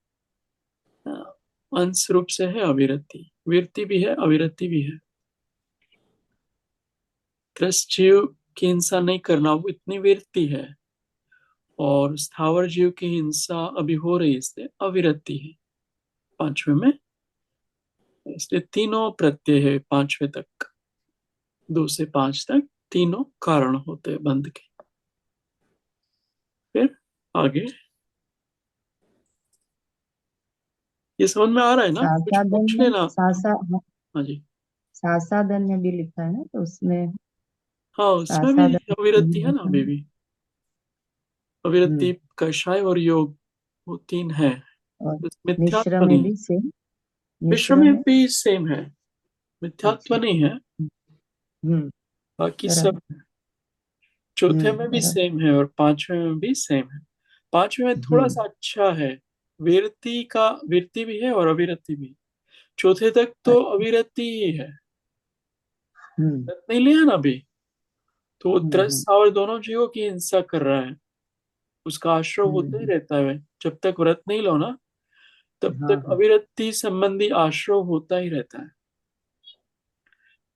अंश रूप से है अविरति, वीरति भी है अविरति भी है। त्रस्त जीव की हिंसा नहीं करना वो इतनी वीरति है, और स्थावर जीव की हिंसा अभी हो रही इसलिए अविरति है पांचवे में। इसलिए तीनों प्रत्यय है पांचवे तक, 2 से 5 तक तीनों कारण होते हैं बंध के। फिर आगे ये समझ में आ रहा है ना? कुछ सासादन पूछ में लेना। सासा हाँ जी। सासादन में भी लिखा है ना, तो उसमें हाँ, उसमें भी सासादन अविरति है ना लिखा अभी है। भी। अविरति, हम्म। कषाय और योग, वो तीन है। और मिश्र मिथ्यात्व में नहीं। भी सेम। विश्व मिश्र में में। भी सेम है, मिथ्यात्व अच्छा। नहीं है। हम्म। बाकी सब बराबर। चौथे में भी बराबर। सेम है और पांचवे में भी सेम है। पांचवे में थोड़ा हम्म। सा अच्छा है, वीरति का, वीरति भी है और अविरति भी। चौथे तक तो अविरति ही है, हम्म। व्रत नहीं लिया ना अभी, तो वो हम्म। त्रस्त और दोनों जीवों की हिंसा कर रहा है। उसका आश्रय होता ही हम्म। रहता है, जब तक व्रत नहीं लो ना तब हाँ तक हाँ। अविरति संबंधी आश्रय होता ही रहता है।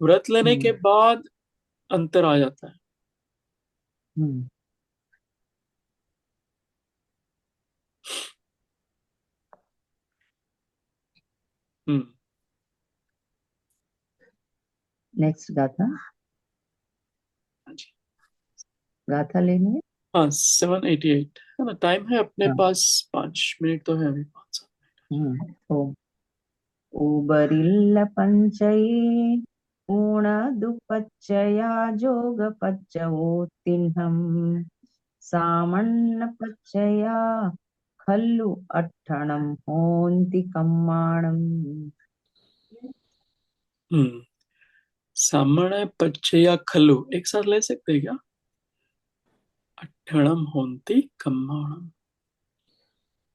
व्रत लेने के हम्म। बाद अंतर आ जाता है। हम्म। हम्म। नेक्स्ट गाथा। हाँ जी। गाथा लेनी है। हाँ, 788 है ना, टाइम है अपने हाँ। पास, 5 मिनट तो है अभी, 5 7। ओम उबरिल्ल पंचये ऊणदुपच्चया जोगपच्चवो तिह्नम् सामन्नपच्चया खल्लु अट्ठणम् होन्ति कम्माणम्। हम्म। सामने पच्चया खलु एक साथ ले सकते हैं क्या? अठणम होन्ति कम्माणम।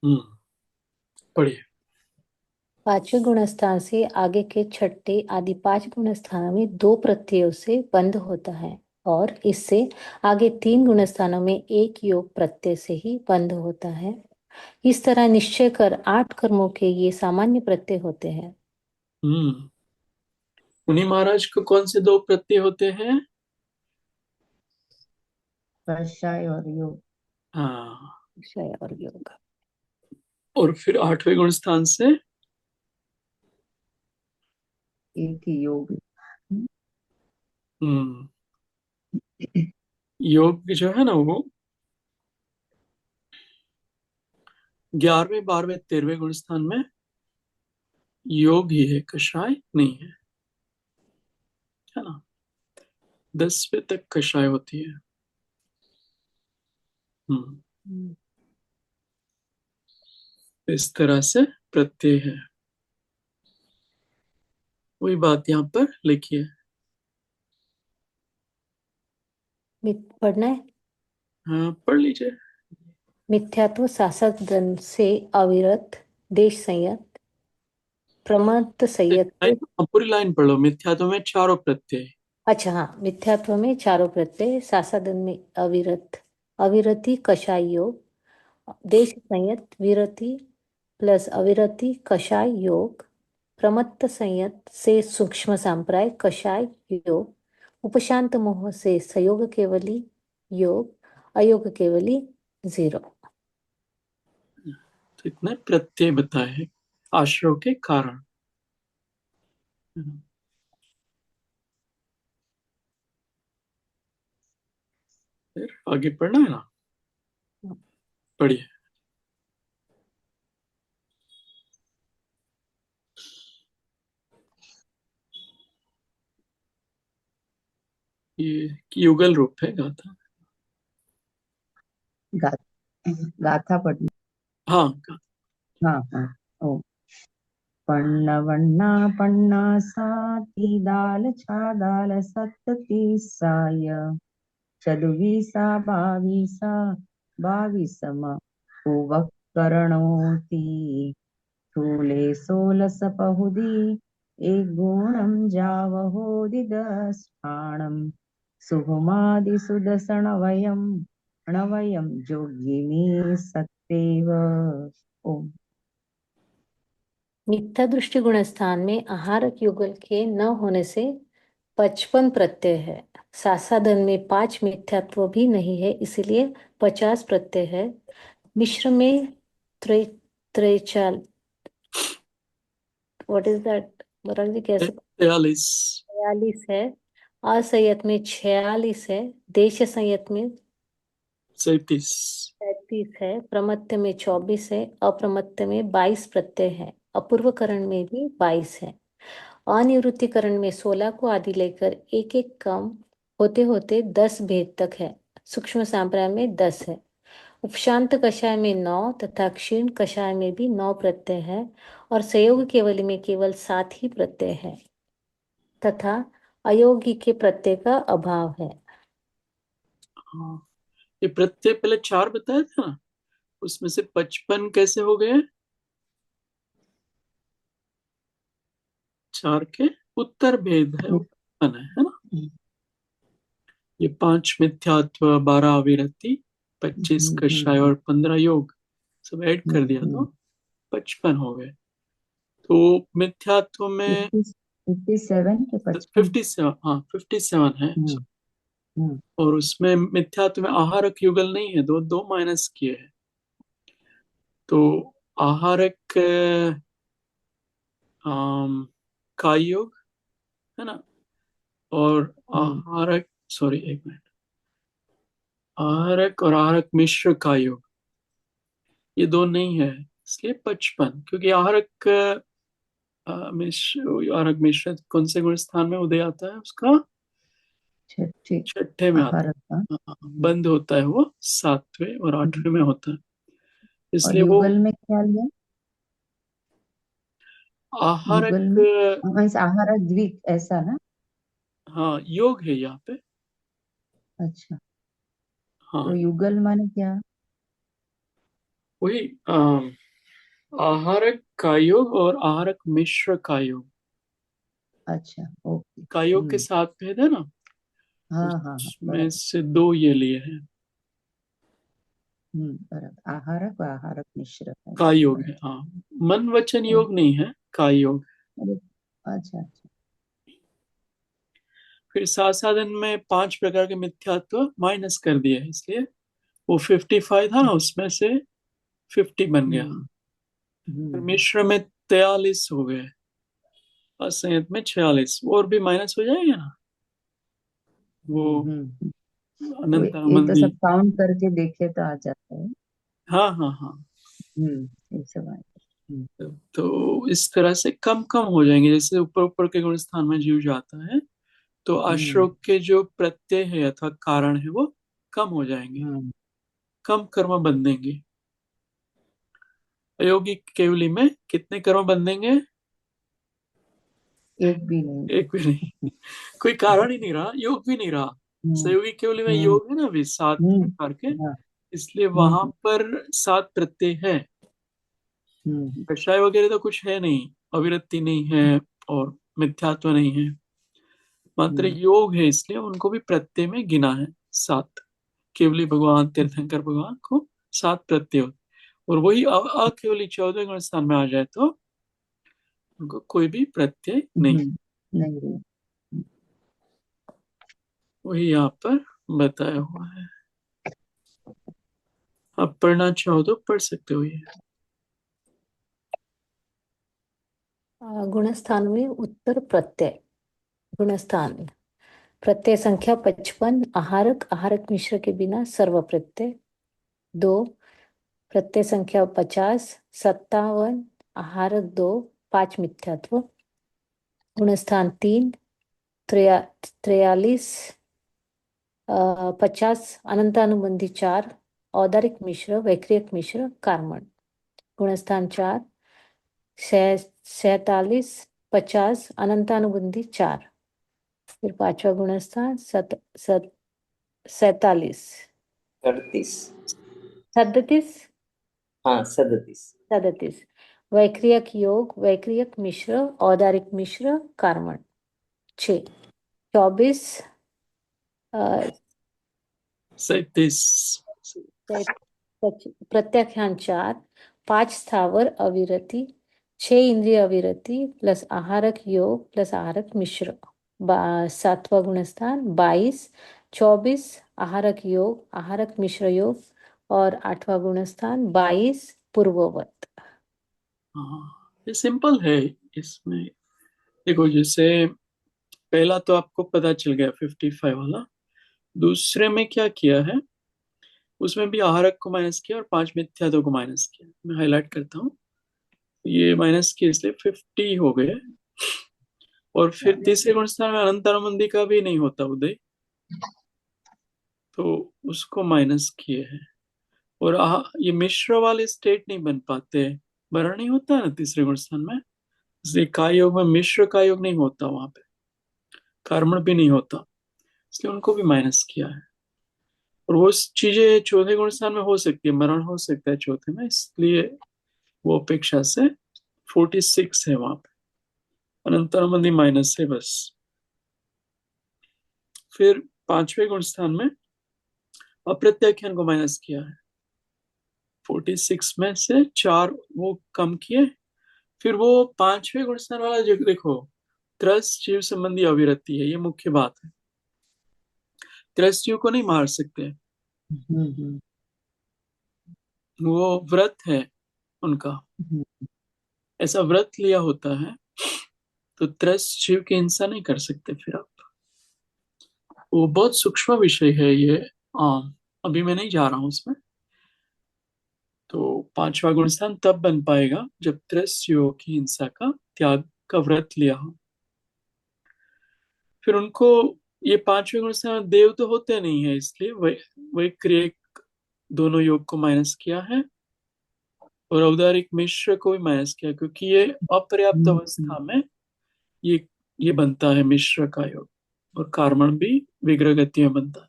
हम्म। पढ़िए। पांचवें गुणस्थान से आगे के छठे आदि 5 गुणस्थानों में 2 प्रत्ययों से बंध होता है, और इससे आगे 3 गुणस्थानों में एक योग प्रत्यय से ही बंध होता है। इस तरह निश्चय कर 8 कर्मों के ये सामान्य प्रत्यय होते हैं। हम्म। मुनि महाराज को कौन से 2 प्रत्यय होते हैं? कषाय और योग। हाँ। क्षय और योग। और फिर 8वें गुण स्थान से एक ही योग। हम्म, योग जो है ना वो 11वें 12वें 13वें गुण स्थान में योग ही है, कषाय नहीं है ना। 10वें तक कषाय होती है। हम्म। हम्म। इस तरह से प्रत्यय है, वही बात यहाँ पर लिखी है। पढ़ना है। हाँ, पढ़ लीजिए। मिथ्यात्व शासक दन से अविरत देश संयत प्रमत्त संयत। पूरी लाइन पढ़ लो। मिथ्यात्व में चारों प्रत्यय। अच्छा हाँ, मिथ्यात्व में चारों प्रत्यय, शासादन में अविरत, अविरति कषाय योग, देश संयत विरति प्लस अविरति कषाय योग, प्रमत्त संयत से सूक्ष्म सांप्राय कषाय योग, उपशांत मोह से सयोग केवली योग, अयोग केवली 0। तो इतने प्रत्यय बताए हैं आश्रय के कारण। फिर आगे पढ़ना है ना, पढ़िए। ये युगल रूप है गाथा। गाथा। गाथा पढ़नी। हाँ, गाथा। हाँ हाँ। ओम पण्ण वण्णा पण्णा साती दाल छादाल सत्ती साय चदुवीसा बावीसा बावीसम उपकरणोति स्थूले सोलस पहुदी एक गुणम जावहोदिदस्फाणम शुभमादि सुदसण वयम जोगिनी सत्तेव। ओम। मिथ्या दृष्टि गुणस्थान में आहारक युगल के न होने से 55 प्रत्यय है। सासादन में 5 मिथ्यात्व भी नहीं है, इसलिए 50 प्रत्यय है। मिश्र में त्रेचाल व्हाट इज दैट बराग जी, कैसे? 43 है। असंयत में 46 है। देश संयत में 37 है। प्रमत्य में 24 है। अप्रमत्य में 22 प्रत्यय है। अपूर्वकरण में भी 22 है। अनिवृत्तिकरण में 16 को आदि लेकर एक एक कम होते होते 10 भेद तक है। सूक्ष्म सांप्राय में 10 है। उपशांत कषाय में 9 तथा क्षीण कषाय में भी 9 प्रत्यय है और संयोग केवली में केवल 7 ही प्रत्यय है तथा अयोगी के प्रत्यय का अभाव है। हाँ, ये प्रत्यय पहले 4 बताया था, उसमें से 55 कैसे हो गए? 4 के उत्तर भेद है, उत्पन्न है ना। ये 5 मिथ्यात्व, 12 अविरति, 25 कषाय और 15 योग सब ऐड कर दिया तो 55 हो गए। तो मिथ्यात्व में 57 के 57, हाँ 57 है। और उसमें मिथ्यात्व में आहारक युगल नहीं है, दो दो माइनस किए हैं। तो आहारक का योग है ना, और आहारक, सॉरी एक मिनट, आहारक और आहारक मिश्र का योग ये दो नहीं है, इसलिए 55। क्योंकि आहारक मिश्र, आहारक मिश्र कौन से गुण स्थान में उदय आता है उसका? छठे में आता है। बंद होता है वो 7वें और 8वें में होता है, इसलिए वो युगल में क्या लिया? आहारक, आहारक द्विक ऐसा ना? हाँ योग है यहाँ पे। अच्छा, हाँ तो युगल माने क्या? वही आहारक का योग और आहारक मिश्र का योग। अच्छा, ओके। का योग के 7 भेद है ना, हाँ, उसमें से 2 ये लिए हैं। बराबर। आहारक और आहारक मिश्र का योग है, हाँ मन वचन योग नहीं है, का योग। अच्छा। फिर सासाधन में 5 प्रकार के मिथ्यात्व माइनस कर दिए, इसलिए वो 55 था ना, उसमें से 50 बन गया। फिर मिश्र में 43 हो गए, असंयत में 46, और भी माइनस हो जाएगा ना वो अनंत ये तो मंदी। सब काउंट करके देखे तो आ जाता है। हाँ हाँ हाँ। ये सब तो इस तरह से कम कम हो जाएंगे, जैसे ऊपर ऊपर के गुण स्थान में जीव जाता है तो अशोक के जो प्रत्यय है अथवा कारण है वो कम हो जाएंगे, कम कर्म बंधेंगे। अयोगी केवली में कितने कर्म बंधेंगे? एक भी नहीं। एक भी नहीं। कोई कारण ही नहीं रहा, योग भी नहीं रहा। सहयोगी केवली में योग है ना भी 7 प्रकार के, इसलिए वहां पर 7 प्रत्यय है। कषाय वगैरह तो कुछ है नहीं, अविरति नहीं है और मिथ्यात्व नहीं है, मात्र योग है, इसलिए उनको भी प्रत्यय में गिना है 7। केवली भगवान तीर्थंकर भगवान को 7 प्रत्यय होते, और वही अकेवली 14 गुण स्थान में आ जाए तो उनको कोई भी प्रत्यय नहीं। वही यहाँ पर बताया हुआ है। आप पढ़ना चाहो तो पढ़ सकते हो ये। गुणस्थान में उत्तर प्रत्यय गुणस्थान में प्रत्यय संख्या 55, आहारक आहारक मिश्र के बिना सर्व प्रत्यय 2, प्रत्यय संख्या 50, 57, आहारक 2, 5 मिथ्यात्व। गुणस्थान 3, 43, 50, अनंतानुबंधी 4, औदारिक मिश्र, वैक्रियक मिश्र, कार्मण। गुणस्थान 4, 47, 50, अनंतानुबंधी 4। फिर पांचवा गुणस्थान 47, 38, 37, हाँ 37, 37। वैक्रियक योग, वैक्रियक मिश्र, औदारिक मिश्र, कार्मण 6। 24, 37, प्रत्याख्यान 4, 5 स्थावर अविरति, 6 इंद्रिय अविरति प्लस आहारक योग प्लस आहारक मिश्र। 7वां गुणस्थान 22, 24 आहारक योग, आहारक मिश्र योग और 8वां गुणस्थान 22 पूर्ववत। हाँ ये सिंपल है। इसमें देखो, जैसे पहला तो आपको पता चल गया 55 वाला। दूसरे में क्या किया है, उसमें भी आहारक को माइनस किया और 5 मिथ्यात्व को माइनस किया। मैं हाईलाइट करता हूँ, ये माइनस किए इसलिए 50 हो गए। और फिर तीसरे गुणस्थान में अनंतानुबंधी का भी नहीं होता उदय, तो उसको माइनस किए हैं। और ये मिश्र वाले स्टेट नहीं बन पाते, बना नहीं होता ना तीसरे गुणस्थान में, इसलिए का योग में मिश्र का योग नहीं होता, वहां पे कर्मण भी नहीं होता, इसलिए उनको भी माइनस किया है। और वो चीजें चौथे गुणस्थान में हो सकती है, मरण हो सकता है चौथे में, इसलिए वो अपेक्षा से 46 है वहां पे, अनंतानुबंधी माइनस है बस। फिर पांचवें गुणस्थान में अप्रत्याख्यान को माइनस किया है, 46 में से 4 वो कम किए। फिर वो पांचवें गुणस्थान वाला जो देखो, त्रस्त जीव संबंधी अविरति है, ये मुख्य बात है। त्रस्त जीव को नहीं मार सकते, वो व्रत है उनका, ऐसा व्रत लिया होता है, तो त्रस्त जीव की हिंसा नहीं कर सकते फिर आप। वो बहुत सूक्ष्म विषय है ये, अभी मैं नहीं जा रहा हूं उसमें। तो पांचवा गुणस्थान तब बन पाएगा जब त्रस्त जीवों की हिंसा का त्याग का व्रत लिया हो। फिर उनको ये पांचवें गुणस्थान देव तो होते नहीं है, इसलिए वही क्रिया दोनों योग को माइनस किया है और औदारिक मिश्र को भी माइनस किया, क्योंकि ये अपर्याप्त अवस्था में ये ये बनता है मिश्र का योग, और कार्बन भी विग्रह गति में बनता है।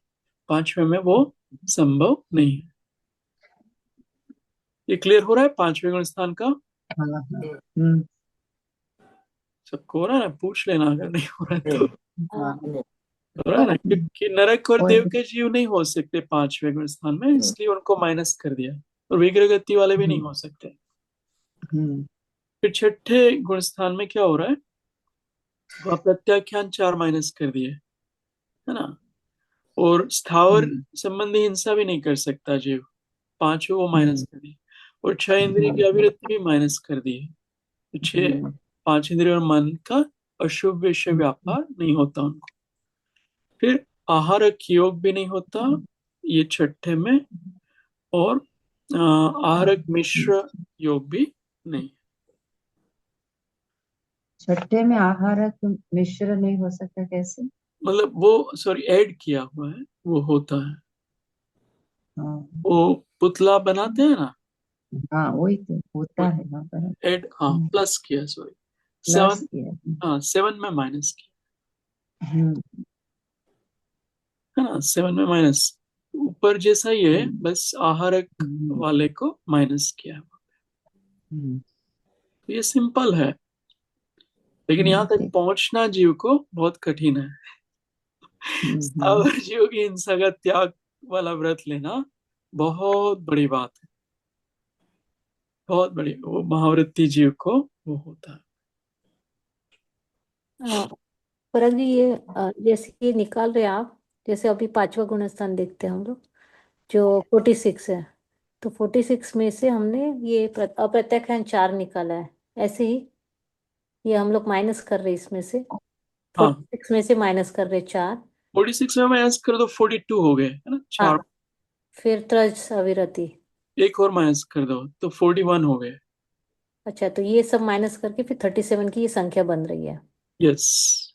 पांचवें में वो संभव नहीं है। ये क्लियर हो रहा है पांचवें गुण स्थान का? सबको हो रहा है ना? पूछ लेना अगर नहीं हो रहा है तो। हो रहा है ना? क्योंकि नरक और देव के जीव नहीं हो सकते पांचवें गुण स्थान में, इसलिए उनको माइनस कर दिया। और विग्रह गति वाले भी नहीं हो सकते। फिर छठे गुण स्थान में क्या हो रहा है, वह प्रत्याख्यान 4 माइनस कर दिए, है ना? और स्थावर संबंधी हिंसा भी नहीं कर सकता जीव, 5 वो माइनस कर दिए। और 6 इंद्रिय की अविरति भी माइनस कर दी है। तो 6, 5 इंद्रिय और मन का अशुभ विषय व्यापार नहीं होता उनको। फिर आहारक योग भी नहीं होता ये छठे में, और आहारक मिश्र योग भी नहीं। छठे में आहारक मिश्र नहीं हो सकता, कैसे? मतलब वो सॉरी ऐड किया हुआ है, वो होता है। वो पुतला बनाते हैं ना, हाँ वही तो होता है वहाँ पर। ऐड, हाँ प्लस किया, सॉरी प्लस 7, किया। हाँ 7 में माइनस किया, हम्म है ना? 7 में माइनस, ऊपर जैसा ही है, बस आहारक वाले को माइनस किया है। तो ये सिंपल है, लेकिन यहाँ तक पहुंचना जीव को बहुत कठिन है। स्थावर जीव की हिंसा का त्याग वाला व्रत लेना बहुत बड़ी बात है, बहुत बड़ी। वो महावृत्ति जीव को वो होता है। परग जी ये जैसे ये निकाल रहे आप, जैसे अभी पांचवा गुणस्थान देखते हैं हम लोग, जो 46 है, तो 46 में से हमने ये अप्रत्याख्यान 4 निकाला है, ऐसे ही ये हम लोग माइनस कर रहे इसमें से, हाँ 46 में से माइनस कर रहे 4। 46 में माइनस कर दो 42 हो गए, है ना? 4 हाँ, फिर त्रज अविरति। एक और माइनस कर दो तो 41 हो गए। अच्छा, तो ये सब माइनस करके फिर 37 की ये संख्या बन रही है। यस,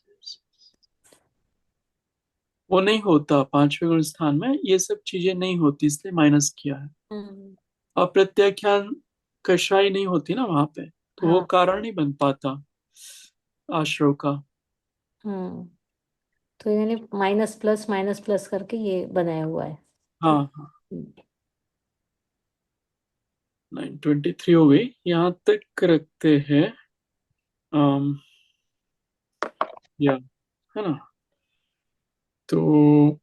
वो नहीं होता पांचवें गुण स्थान में, ये सब चीजें नहीं होती, इसलिए माइनस किया है। अप्रत्याख्यान कषाई नहीं होती ना वहां पे, तो वो हाँ। कारण नहीं बन पाता आश्रव का। हम्म। तो यानी माइनस प्लस करके ये बनाया हुआ है। हाँ हाँ, हम्म। 923 हो गई, यहाँ तक रखते हैं। um, या, है ना। तो